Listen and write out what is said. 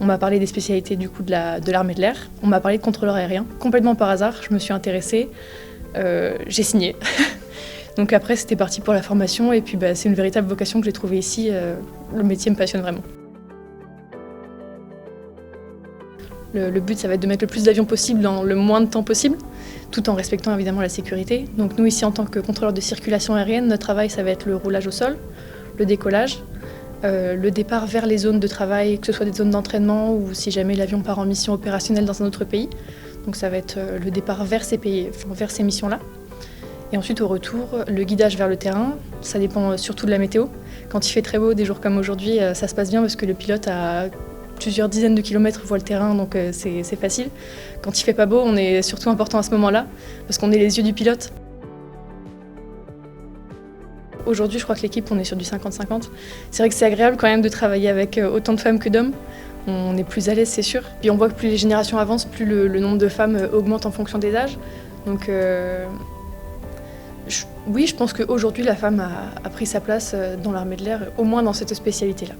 On m'a parlé des spécialités du coup de l'armée de l'air. On m'a parlé de contrôleur aérien. Complètement par hasard, je me suis intéressée. J'ai signé. Donc après, c'était parti pour la formation et puis c'est une véritable vocation que j'ai trouvée ici. Le métier me passionne vraiment. Le but, ça va être de mettre le plus d'avions possible dans le moins de temps possible, tout en respectant évidemment la sécurité. Donc nous, ici, en tant que contrôleur de circulation aérienne, notre travail, ça va être le roulage au sol, le décollage, le départ vers les zones de travail, que ce soit des zones d'entraînement ou si jamais l'avion part en mission opérationnelle dans un autre pays. Donc ça va être le départ vers ces pays, vers ces missions-là. Et ensuite, au retour, le guidage vers le terrain, ça dépend surtout de la météo. Quand il fait très beau, des jours comme aujourd'hui, ça se passe bien parce que le pilote a plusieurs dizaines de kilomètres voit le terrain, donc c'est facile. Quand il fait pas beau, on est surtout important à ce moment-là, parce qu'on est les yeux du pilote. Aujourd'hui, je crois que l'équipe, on est sur du 50-50. C'est vrai que c'est agréable quand même de travailler avec autant de femmes que d'hommes. On est plus à l'aise, c'est sûr. Puis on voit que plus les générations avancent, plus le nombre de femmes augmente en fonction des âges. Donc oui, je pense qu'aujourd'hui, la femme a pris sa place dans l'armée de l'air, au moins dans cette spécialité-là.